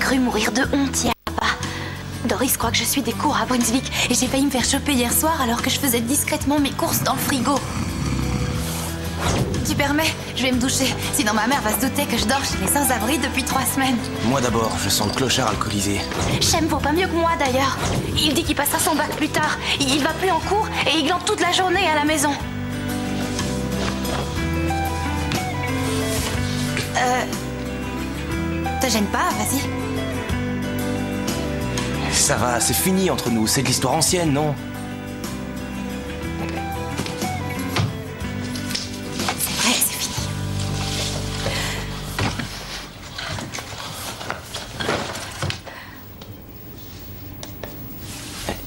cru mourir de honte hier là-bas. Doris croit que je suis des cours à Brunswick et j'ai failli me faire choper hier soir alors que je faisais discrètement mes courses dans le frigo. Tu permets? Je vais me doucher, sinon ma mère va se douter que je dors chez les sans-abri depuis 3 semaines. Moi d'abord, je sens le clochard alcoolisé. Shem vaut pas mieux que moi d'ailleurs. Il dit qu'il passera son bac plus tard. Il va plus en cours et il glande toute la journée à la maison. Te gêne pas, vas-y. Ça va, c'est fini entre nous, c'est de l'histoire ancienne, non? C'est vrai, c'est fini.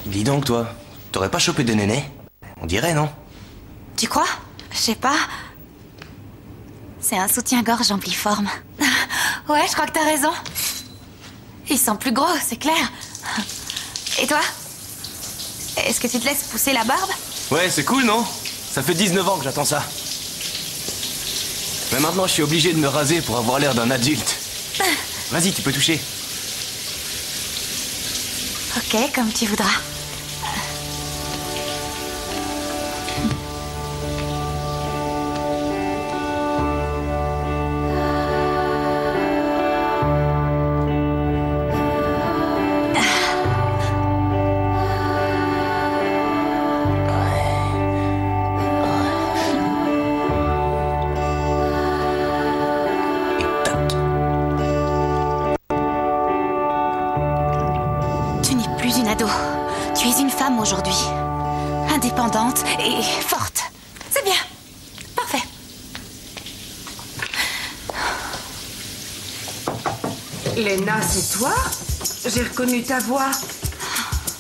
Dis donc, toi, t'aurais pas chopé de néné? On dirait, non? Tu crois? Je sais pas. C'est un soutien-gorge ampliforme. Ouais, je crois que t'as raison. Ils sont plus gros, c'est clair. Et toi? Est-ce que tu te laisses pousser la barbe? Ouais, c'est cool, non? Ça fait 19 ans que j'attends ça. Mais maintenant, je suis obligé de me raser pour avoir l'air d'un adulte. Vas-y, tu peux toucher. Ok, comme tu voudras. Tu es une femme aujourd'hui. Indépendante et forte. C'est bien. Parfait. Léna, c'est toi? J'ai reconnu ta voix.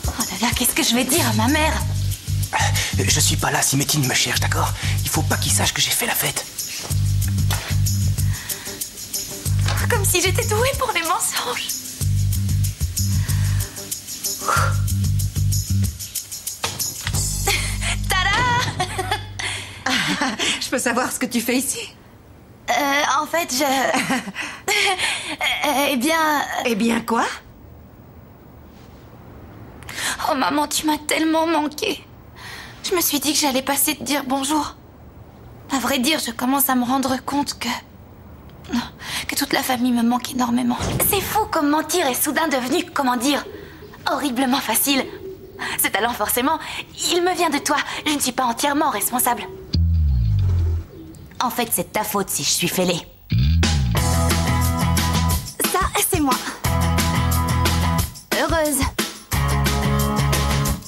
Oh là là, qu'est-ce que je vais dire à ma mère? Je suis pas là si Métine me cherche, d'accord? Il faut pas qu'il sache que j'ai fait la fête. Comme si j'étais douée pour les mensonges. Je peux savoir ce que tu fais ici? En fait, je... Eh bien... Eh bien quoi? Oh maman, tu m'as tellement manqué. Je me suis dit que j'allais passer te dire bonjour. À vrai dire, je commence à me rendre compte que toute la famille me manque énormément. C'est fou comme mentir est soudain devenu, comment dire, horriblement facile. Ce talent, forcément, il me vient de toi. Je ne suis pas entièrement responsable. En fait, c'est de ta faute si je suis fêlée. Ça, c'est moi. Heureuse.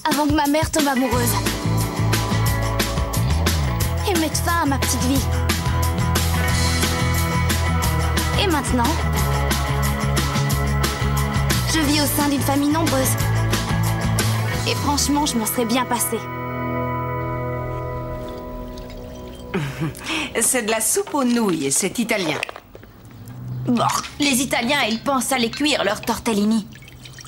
Avant que ma mère tombe amoureuse. Et mette fin à ma petite vie. Et maintenant, je vis au sein d'une famille nombreuse. Et franchement, je m'en serais bien passée. C'est de la soupe aux nouilles, c'est italien. Bon, les Italiens, ils pensent à les cuire, leurs tortellini.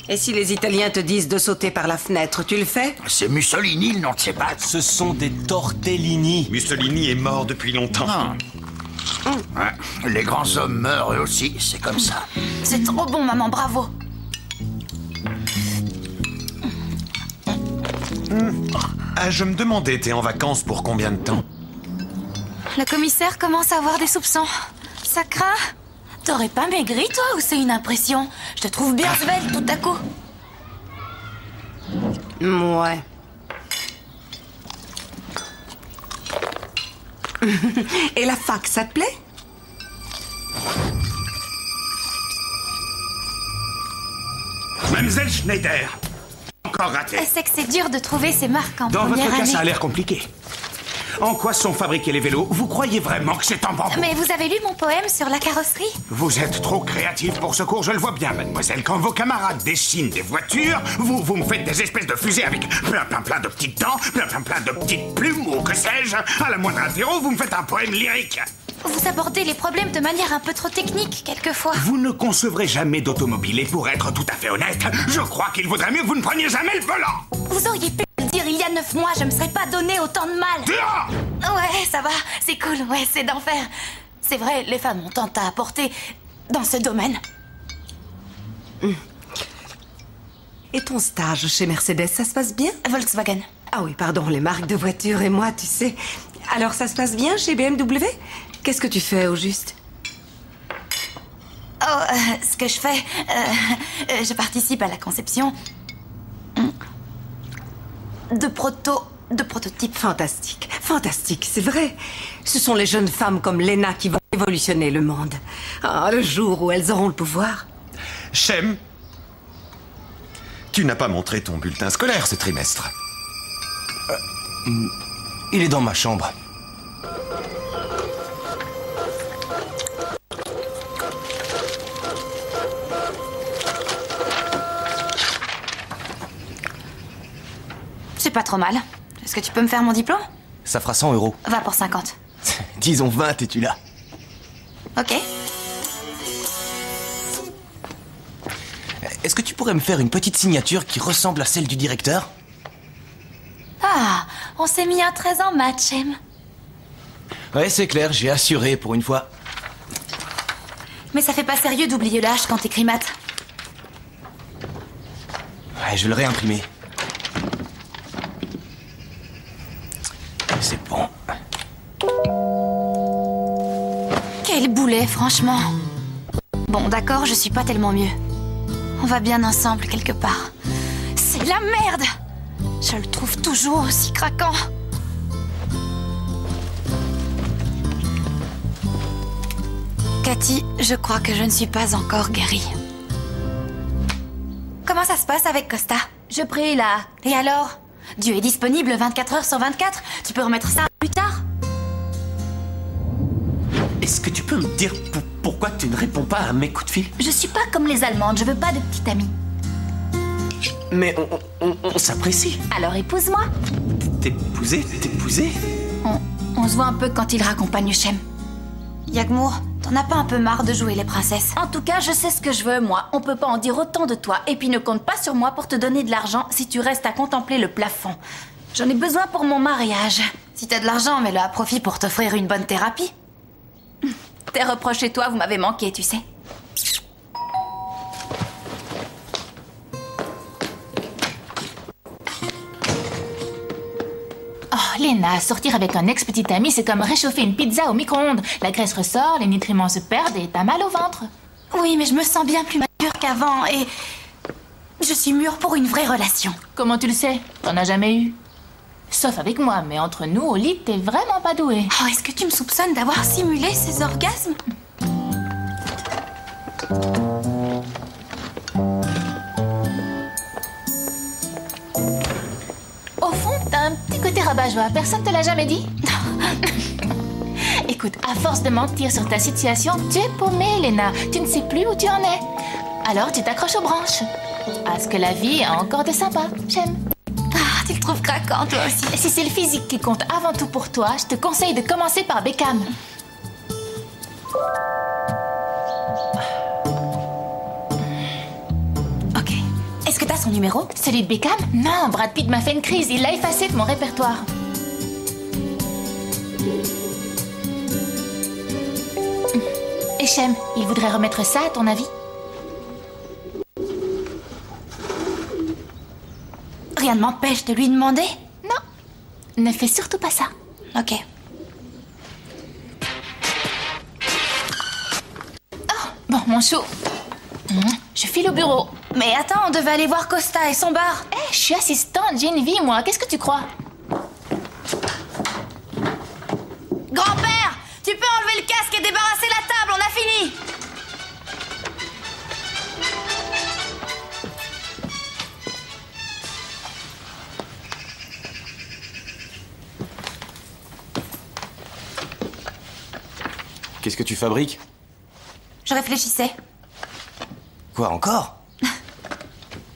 Et si les Italiens te disent de sauter par la fenêtre, tu le fais? C'est Mussolini, le nom de ses pattes. Ce sont des tortellini. Mussolini est mort depuis longtemps. Ah. Ouais, les grands hommes meurent eux aussi, c'est comme ça. C'est trop bon, maman, bravo. Je me demandais, t'es en vacances pour combien de temps? Le commissaire commence à avoir des soupçons. Ça craint. T'aurais pas maigri, toi, ou c'est une impression? Je te trouve bien svelte tout à coup. Ouais. Et la fac, ça te plaît? Mademoiselle Schneider, encore raté. C'est que c'est dur de trouver ces marques en Dans première votre cas, année. ça a l'air compliqué. En quoi sont fabriqués les vélos? Vous croyez vraiment que c'est en bambou? Mais vous avez lu mon poème sur la carrosserie? Vous êtes trop créatif pour ce cours, je le vois bien, mademoiselle. Quand vos camarades dessinent des voitures, vous me faites des espèces de fusées avec plein de petites dents, plein de petites plumes, ou que sais-je. À la moindre interro, vous me faites un poème lyrique. Vous abordez les problèmes de manière un peu trop technique, quelquefois. Vous ne concevrez jamais d'automobile, et pour être tout à fait honnête, je crois qu'il vaudrait mieux que vous ne preniez jamais le volant. Vous auriez pu le dire il y a 9 mois, je me serais pas donné autant de mal. Dehors! Ouais, ça va, c'est cool, ouais, c'est d'enfer. C'est vrai, les femmes ont tant à apporter dans ce domaine. Et ton stage chez Mercedes, ça se passe bien? Volkswagen. Ah oui, pardon, les marques de voitures et moi, tu sais. Alors, ça se passe bien chez BMW? Qu'est-ce que tu fais, au juste? Oh, ce que je fais... je participe à la conception... de prototypes. Fantastique, fantastique, c'est vrai. Ce sont les jeunes femmes comme Lena qui vont révolutionner le monde. Ah, le jour où elles auront le pouvoir. Shem, tu n'as pas montré ton bulletin scolaire ce trimestre. Il est dans ma chambre. C'est pas trop mal. Est-ce que tu peux me faire mon diplôme? Ça fera 100 €. Va pour 50. Disons 20 et tu l'as. Ok. Est-ce que tu pourrais me faire une petite signature qui ressemble à celle du directeur? Ah, on s'est mis un 13 en maths, Shem. Ouais, c'est clair, j'ai assuré pour une fois. Mais ça fait pas sérieux d'oublier l'âge quand t'écris maths. Ouais, je vais le réimprimer. C'est bon. Quel boulet, franchement. Bon, d'accord, je suis pas tellement mieux. On va bien ensemble quelque part. C'est la merde! Je le trouve toujours aussi craquant. Cathy, je crois que je ne suis pas encore guérie. Comment ça se passe avec Costa? Je prie, là. Et alors? Dieu est disponible 24 heures sur 24. Tu peux remettre ça plus tard? Est-ce que tu peux me dire pourquoi tu ne réponds pas à mes coups de fil? Je suis pas comme les Allemandes, je veux pas de petite amie. Mais on s'apprécie. Alors épouse-moi. T'épouser? On se voit un peu quand il raccompagne Shem. Yagmour, t'en as pas un peu marre de jouer les princesses? En tout cas, je sais ce que je veux, moi. On peut pas en dire autant de toi. Et puis ne compte pas sur moi pour te donner de l'argent si tu restes à contempler le plafond. J'en ai besoin pour mon mariage. Si t'as de l'argent, mets-le à profit pour t'offrir une bonne thérapie. Tes reproches et toi, vous m'avez manqué, tu sais. Oh, Lena, sortir avec un ex-petit ami, c'est comme réchauffer une pizza au micro-ondes. La graisse ressort, les nutriments se perdent et t'as mal au ventre. Oui, mais je me sens bien plus mature qu'avant et... je suis mûre pour une vraie relation. Comment tu le sais? T'en as jamais eu. Sauf avec moi, mais entre nous, au lit, t'es vraiment pas douée. Oh, est-ce que tu me soupçonnes d'avoir simulé ces orgasmes? Au fond, t'as un petit côté rabat-joie. Personne te l'a jamais dit? Écoute, à force de mentir sur ta situation, tu es paumée, Lena. Tu ne sais plus où tu en es. Alors tu t'accroches aux branches. À ce que la vie a encore de sympa. J'aime. Ah, tu le trouves craquant, toi aussi. Si c'est le physique qui compte avant tout pour toi, je te conseille de commencer par Beckham. Ok. Est-ce que t'as son numéro? Celui de Beckham? Non, Brad Pitt m'a fait une crise. Il l'a effacé de mon répertoire. Et Shem, il voudrait remettre ça, à ton avis? Rien ne m'empêche de lui demander. Non, ne fais surtout pas ça. Ok. Oh, bon, mon chou. Je file au bureau. Mais attends, on devait aller voir Costa et son bar. Eh, je suis assistante, j'ai une vie, moi. Qu'est-ce que tu crois? Grand-père, tu peux enlever le casque et débarrasser la table, on a fini. Qu'est-ce que tu fabriques? Je réfléchissais. Quoi, encore?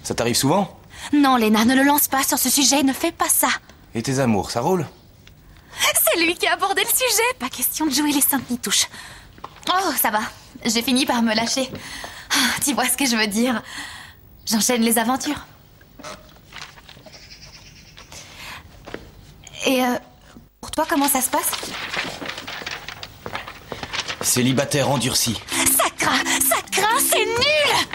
Ça t'arrive souvent? Non, Lena, ne le lance pas sur ce sujet, ne fais pas ça. Et tes amours, ça roule? C'est lui qui a abordé le sujet. Pas question de jouer les saintes nitouches. Oh, ça va. J'ai fini par me lâcher. Ah, tu vois ce que je veux dire. J'enchaîne les aventures. Et pour toi, comment ça se passe? Célibataire endurci. Ça craint, c'est nul.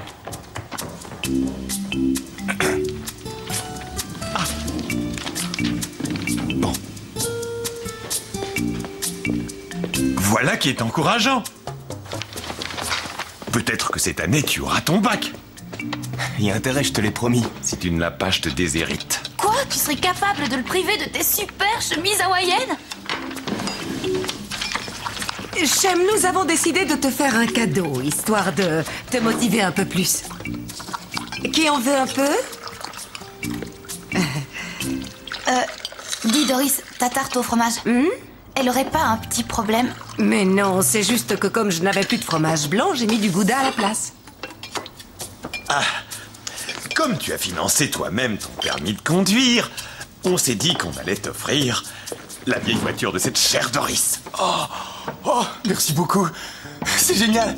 Voilà qui est encourageant. Peut-être que cette année, tu auras ton bac. Il y a intérêt, je te l'ai promis. Si tu ne l'as pas, je te déshérite. Quoi? Tu serais capable de le priver de tes super chemises hawaïennes? Shem, nous avons décidé de te faire un cadeau, histoire de te motiver un peu plus. Qui en veut un peu? Dis Doris, ta tarte au fromage, elle aurait pas un petit problème? Mais non, c'est juste que comme je n'avais plus de fromage blanc, j'ai mis du gouda à la place. Comme tu as financé toi-même ton permis de conduire, on s'est dit qu'on allait t'offrir la vieille voiture de cette chère Doris. Oh, merci beaucoup. C'est génial.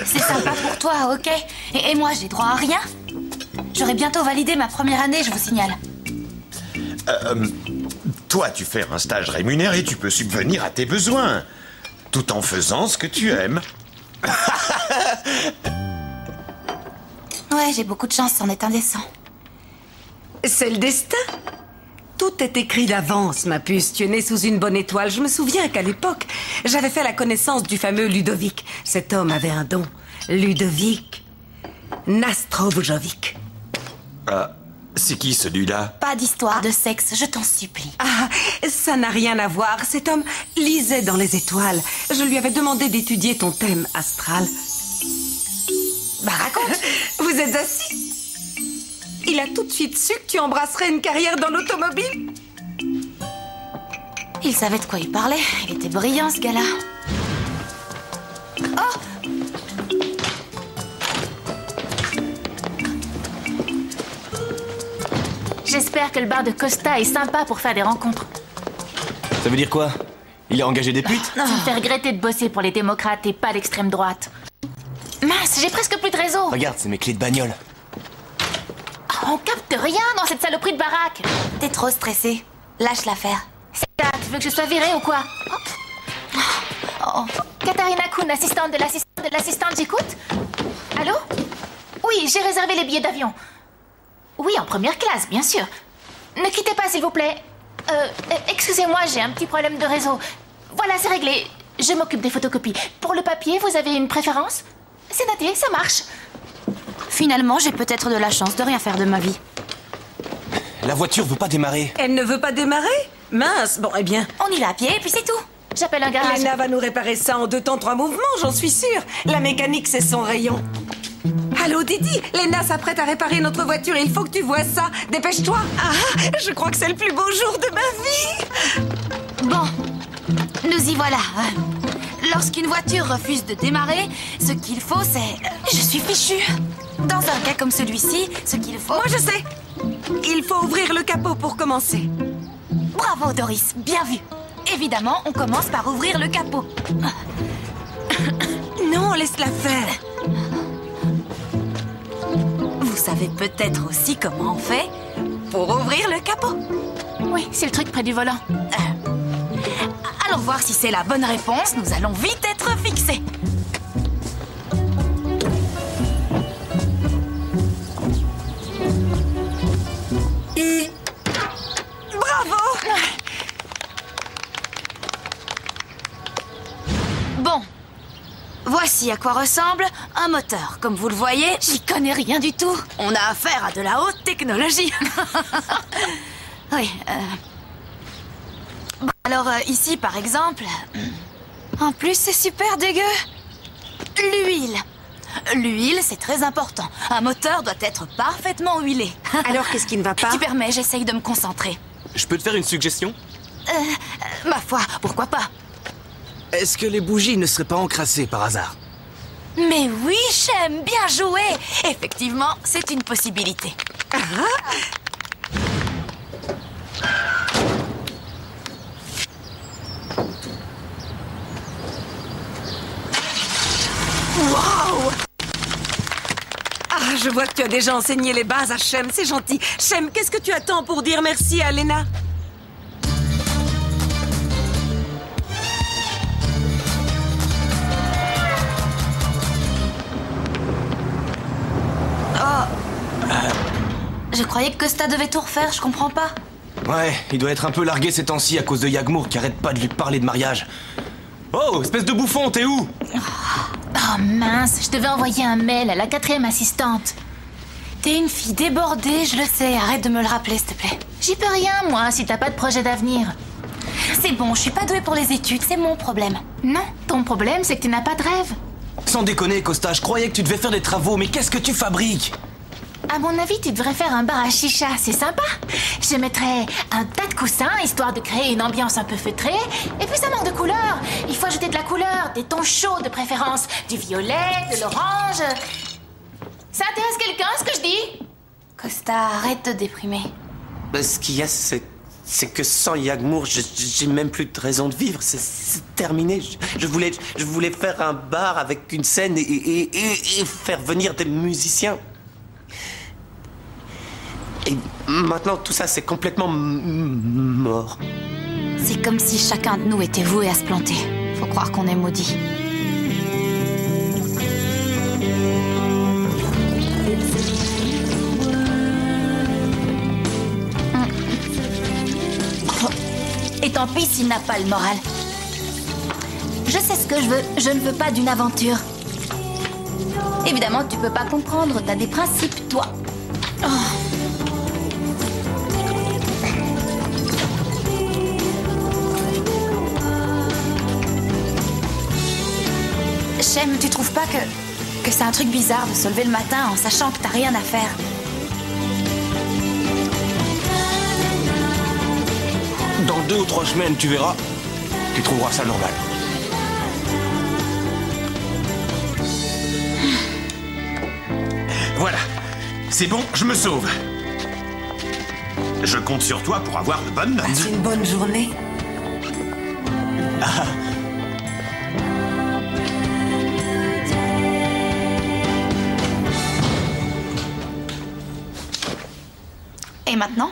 C'est sympa pour toi, ok? Et moi, j'ai droit à rien? J'aurai bientôt validé ma première année, je vous signale. Toi, tu fais un stage rémunéré, tu peux subvenir à tes besoins, tout en faisant ce que tu aimes. Ouais, j'ai beaucoup de chance, c'en est indécent. C'est le destin. Tout est écrit d'avance, ma puce. Tu es née sous une bonne étoile. Je me souviens qu'à l'époque, j'avais fait la connaissance du fameux Ludovic. Cet homme avait un don. Ludovic Nastrovjovic. C'est qui celui-là? Pas d'histoire de sexe, je t'en supplie. Ah, ça n'a rien à voir. Cet homme lisait dans les étoiles. Je lui avais demandé d'étudier ton thème astral. Bah raconte. Vous êtes assis? Il a tout de suite su que tu embrasserais une carrière dans l'automobile. Il savait de quoi il parlait. Il était brillant, ce gars-là. Oh! J'espère que le bar de Costa est sympa pour faire des rencontres. Ça veut dire quoi? Il a engagé des putes? Ça me fait regretter de bosser pour les démocrates et pas l'extrême droite. Mince, j'ai presque plus de réseau. Regarde, c'est mes clés de bagnole. Oh, on capte rien dans cette saloperie de baraque. T'es trop stressé. Lâche l'affaire. C'est ça, tu veux que je sois virée ou quoi? Oh. Katharina Kuhn, assistante de l'assistante, j'écoute? Allô? Oui, j'ai réservé les billets d'avion. Oui, en première classe, bien sûr. Ne quittez pas, s'il vous plaît. Excusez-moi, j'ai un petit problème de réseau. Voilà, c'est réglé. Je m'occupe des photocopies. Pour le papier, vous avez une préférence? C'est noté, ça marche. Finalement, j'ai peut-être de la chance de rien faire de ma vie. La voiture veut pas démarrer. Elle ne veut pas démarrer? Mince, bon, eh bien. On y va à pied et puis c'est tout. J'appelle un garage. Lena va nous réparer ça en 2 temps 3 mouvements, j'en suis sûre. La mécanique, c'est son rayon. Allô, Didi, Lena s'apprête à réparer notre voiture. Il faut que tu vois ça. Dépêche-toi. Ah, je crois que c'est le plus beau jour de ma vie. Bon, nous y voilà. Lorsqu'une voiture refuse de démarrer, ce qu'il faut, c'est... Je suis fichue. Dans un cas comme celui-ci, ce qu'il faut... Moi, je sais. Il faut ouvrir le capot pour commencer. Bravo, Doris. Bien vu. Évidemment, on commence par ouvrir le capot. Non, laisse-la faire. Vous savez peut-être aussi comment on fait pour ouvrir le capot. Oui, c'est le truc près du volant. Allons voir si c'est la bonne réponse. Nous allons vite être fixés. Bravo! Bon. Voici à quoi ressemble un moteur. Comme vous le voyez, j'y connais rien du tout. On a affaire à de la haute technologie. Oui. Bon, alors, ici, par exemple... En plus, c'est super dégueu. L'huile. L'huile, c'est très important. Un moteur doit être parfaitement huilé. Alors, qu'est-ce qui ne va pas? Si tu permets, j'essaye de me concentrer. Je peux te faire une suggestion? Ma foi, pourquoi pas? Est-ce que les bougies ne seraient pas encrassées par hasard? Mais oui, Shem, bien joué. Effectivement, c'est une possibilité. Wow! Ah, je vois que tu as déjà enseigné les bases à Shem, c'est gentil. Shem, qu'est-ce que tu attends pour dire merci à Lena? Je croyais que Costa devait tout refaire, je comprends pas. Ouais, il doit être un peu largué ces temps-ci à cause de Yagmour qui arrête pas de lui parler de mariage. Oh, espèce de bouffon, t'es où? Oh mince, je devais envoyer un mail à la 4e assistante. T'es une fille débordée, je le sais. Arrête de me le rappeler, s'il te plaît. J'y peux rien, moi, si t'as pas de projet d'avenir. C'est bon, je suis pas douée pour les études, c'est mon problème. Non, ton problème, c'est que tu n'as pas de rêve. Sans déconner, Costa, je croyais que tu devais faire des travaux, mais qu'est-ce que tu fabriques? À mon avis, tu devrais faire un bar à chicha, c'est sympa. Je mettrais un tas de coussins, histoire de créer une ambiance un peu feutrée. Et puis ça manque de couleur. Il faut ajouter de la couleur, des tons chauds de préférence. Du violet, de l'orange. Ça intéresse quelqu'un, ce que je dis? Costa, arrête de déprimer. Ce qu'il y a, c'est que sans Yagmour, j'ai même plus de raison de vivre. C'est terminé. Je voulais faire un bar avec une scène et faire venir des musiciens. Et maintenant, tout ça, c'est complètement mort. C'est comme si chacun de nous était voué à se planter. Faut croire qu'on est maudit. Et tant pis s'il n'a pas le moral. Je sais ce que je veux. Je ne veux pas d'une aventure. Évidemment, tu peux pas comprendre. T'as des principes, toi. Shem, tu trouves pas que c'est un truc bizarre de se lever le matin en sachant que t'as rien à faire? Dans 2 ou 3 semaines, tu verras. Tu trouveras ça normal. Voilà. C'est bon, je me sauve. Je compte sur toi pour avoir de bonnes notes. Passe une bonne journée. Et maintenant?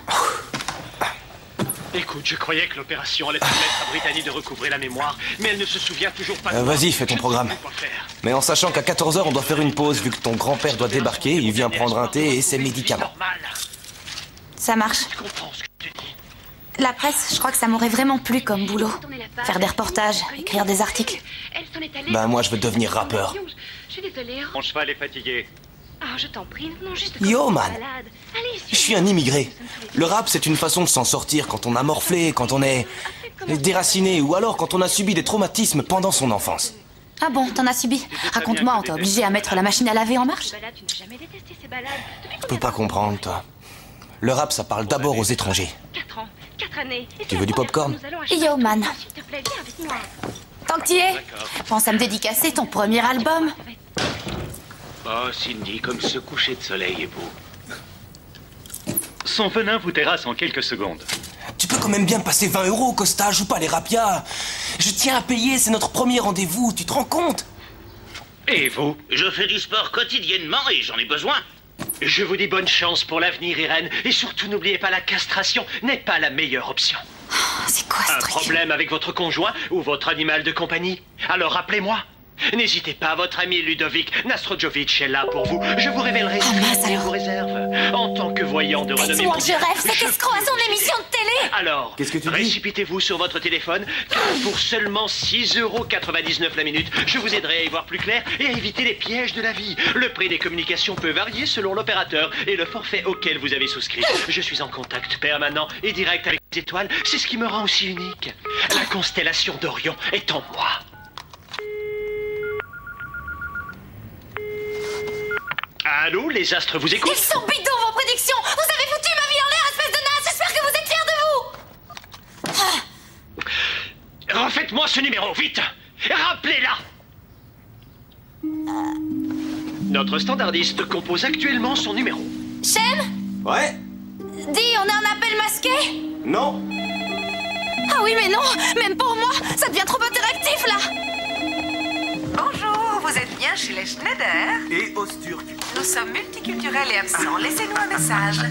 Écoute, je croyais que l'opération allait permettre à Brittany de recouvrer la mémoire, mais elle ne se souvient toujours pas de moi. Vas-y, fais ton programme. Mais en sachant qu'à 14h, on doit faire une pause, vu que ton grand-père doit débarquer, il vient prendre un thé et ses médicaments. Ça marche. La presse, je crois que ça m'aurait vraiment plu comme boulot. Faire des reportages, écrire des articles. Bah moi, je veux devenir rappeur. Je suis désolée. Mon cheval est fatigué. Ah, je t'en prie, non, juste... Yo, man. Je suis un immigré. Le rap, c'est une façon de s'en sortir quand on a morflé, quand on est déraciné, ou alors quand on a subi des traumatismes pendant son enfance. Ah bon, t'en as subi? Raconte-moi, on t'a obligé à mettre la machine à laver en marche? Tu peux pas comprendre, toi. Le rap, ça parle d'abord aux étrangers. 4 ans, 4 années. Tu veux du popcorn? Yo, man. S'il te plaît, viens avec moi. Tant que t'y es, pense à me dédicacer ton premier album. Oh, Cindy, comme ce coucher de soleil est beau. Son venin vous terrasse en quelques secondes. Tu peux quand même bien passer 20 €, Costa, joue pas les rapias. Je tiens à payer, c'est notre premier rendez-vous, tu te rends compte? Et vous? Je fais du sport quotidiennement et j'en ai besoin. Je vous dis bonne chance pour l'avenir, Irène. Et surtout, n'oubliez pas, la castration n'est pas la meilleure option. C'est quoi ce Un truc? problème avec votre conjoint ou votre animal de compagnie? Alors rappelez-moi. N'hésitez pas, votre ami Ludovic Nastrojovic est là pour vous. Je vous révélerai ce qu'il vous réserve. En tant que voyant de renommée Dis-moi que je mondiale, rêve, cet escroc a son émission de télé! Alors, Qu'est-ce que tu dis? précipitez-vous sur votre téléphone, car pour seulement 6,99 € la minute, je vous aiderai à y voir plus clair et à éviter les pièges de la vie. Le prix des communications peut varier selon l'opérateur et le forfait auquel vous avez souscrit. Je suis en contact permanent et direct avec les étoiles, c'est ce qui me rend aussi unique. La constellation d'Orion est en moi. Allô, les astres vous écoutent? Ils sont bidons, vos prédictions! Vous avez foutu ma vie en l'air, espèce de naze! J'espère que vous êtes fiers de vous! Refaites-moi ce numéro, vite! Rappelez-la! Notre standardiste compose actuellement son numéro. Shem? Ouais? Dis, on a un appel masqué? Non? Ah oui, mais non! Même pour moi, ça devient trop interactif, là! Bonjour, vous êtes bien chez les Schneider? Et Osturk. Nous sommes multiculturels et absents. Laissez-nous un message.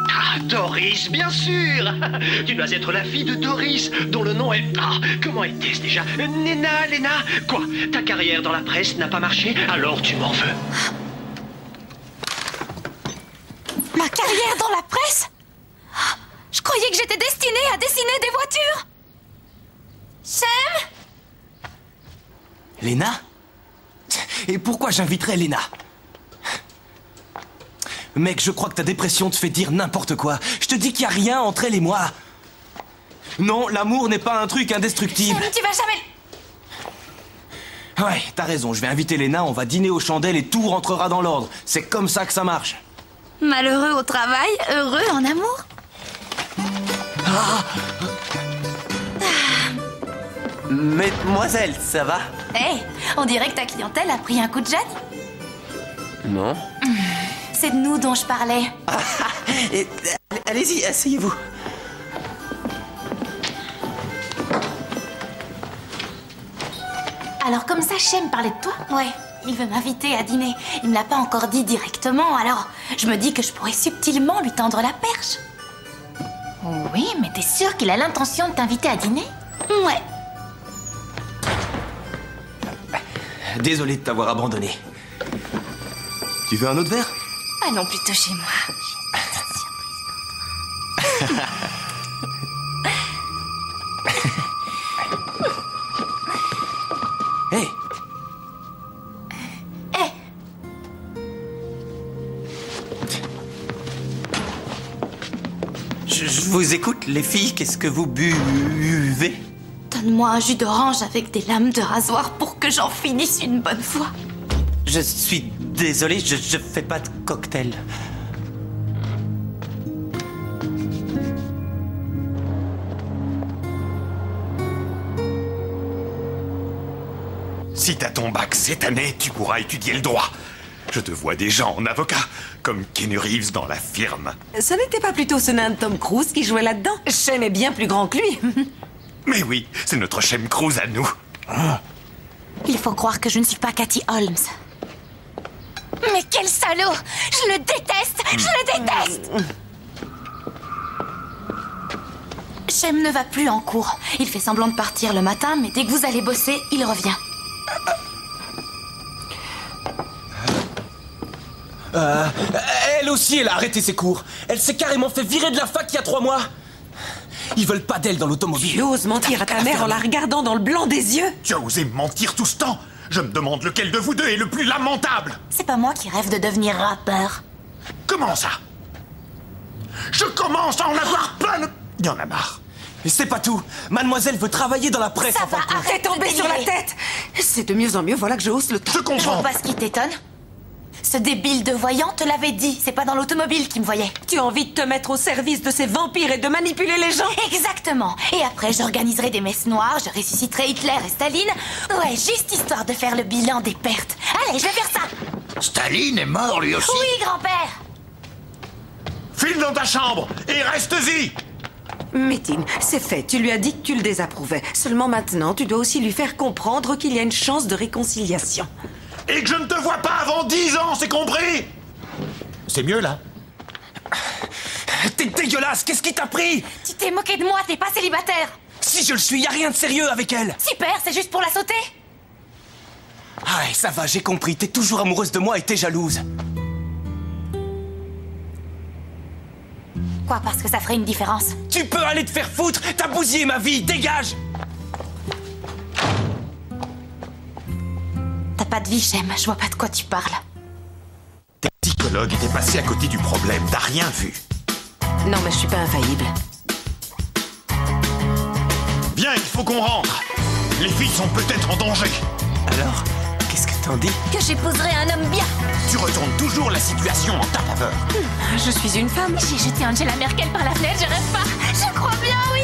Ah, Doris, bien sûr! Tu dois être la fille de Doris, dont le nom est... Ah, comment était-ce déjà? Léna? Quoi? Ta carrière dans la presse n'a pas marché? Alors tu m'en veux. Ma carrière dans la presse? Je croyais que j'étais destinée à dessiner des voitures! Shem? Léna? Et pourquoi j'inviterais Léna? Mec, je crois que ta dépression te fait dire n'importe quoi. Je te dis qu'il n'y a rien entre elle et moi. Non, l'amour n'est pas un truc indestructible. Tu vas jamais... Ouais, t'as raison, je vais inviter Léna, on va dîner aux chandelles et tout rentrera dans l'ordre. C'est comme ça que ça marche. Malheureux au travail, heureux en amour. Mesdemoiselles, ça va? Hé, on dirait que ta clientèle a pris un coup de jet. Non. C'est de nous dont je parlais. Allez-y, asseyez-vous. Alors comme ça, Shem parlait de toi? Ouais, il veut m'inviter à dîner. Il me l'a pas encore dit directement, alors je me dis que je pourrais subtilement lui tendre la perche. Oui, mais t'es sûre qu'il a l'intention de t'inviter à dîner? Ouais. Désolé de t'avoir abandonné. Tu veux un autre verre? Allons plutôt chez moi. Hé! Hé! Je vous écoute, les filles, qu'est-ce que vous buvez? Donne-moi un jus d'orange avec des lames de rasoir pour que j'en finisse une bonne fois. Je suis désolé, je fais pas de cocktail. Si t'as ton bac cette année, tu pourras étudier le droit. Je te vois déjà en avocat, comme Keanu Reeves dans La Firme. Ce n'était pas plutôt ce nain de Tom Cruise qui jouait là-dedans? Shem est bien plus grand que lui. Mais oui, c'est notre Shem Cruise à nous. Il faut croire que je ne suis pas Cathy Holmes. Mais quel salaud! Je le déteste! Je le déteste! Shem ne va plus en cours. Il fait semblant de partir le matin, mais dès que vous allez bosser, il revient. Elle aussi, elle a arrêté ses cours. Elle s'est carrément fait virer de la fac il y a 3 mois. Ils veulent pas d'elle dans l'automobile. Tu oses mentir à ta mère en la regardant dans le blanc des yeux? Tu as osé mentir tout ce temps? Je me demande lequel de vous deux est le plus lamentable. C'est pas moi qui rêve de devenir rappeur. Comment ça? Je commence à en avoir plein de... Il y en a marre. Et c'est pas tout. Mademoiselle veut travailler dans la presse. Ça va, arrête de Tombé sur la délirer. tête. C'est de mieux en mieux, voilà que je hausse le ton. Je Je comprends. vois pas ce qui t'étonne. Ce débile de voyant te l'avait dit. C'est pas dans l'automobile qu'il me voyait. Tu as envie de te mettre au service de ces vampires et de manipuler les gens? Exactement. Et après, j'organiserai des messes noires, je ressusciterai Hitler et Staline. Ouais, juste histoire de faire le bilan des pertes. Allez, je vais faire ça. Staline est mort lui aussi. Oui, grand-père. File dans ta chambre et reste-y. Métine, c'est fait. Tu lui as dit que tu le désapprouvais. Seulement maintenant, tu dois aussi lui faire comprendre qu'il y a une chance de réconciliation. Et que je ne te vois pas avant 10 ans, c'est compris? C'est mieux là? T'es dégueulasse, qu'est-ce qui t'a pris? Tu t'es moqué de moi, t'es pas célibataire. Si je le suis, y a rien de sérieux avec elle. Super, c'est juste pour la sauter. Ah, ça va, j'ai compris. T'es toujours amoureuse de moi et t'es jalouse. Quoi, parce que ça ferait une différence? Tu peux aller te faire foutre. T'as bousillé ma vie, dégage. T'as pas de vie, Shem, je vois pas de quoi tu parles. T'es psychologue et t'es passé à côté du problème, t'as rien vu. Non, mais je suis pas infaillible. Bien, il faut qu'on rentre. Les filles sont peut-être en danger. Alors, qu'est-ce que t'en dis? Que j'épouserai un homme bien. Tu retournes toujours la situation en ta faveur. Je suis une femme. J'ai jeté Angela Merkel par la fenêtre, je rêve pas. Je crois bien, oui.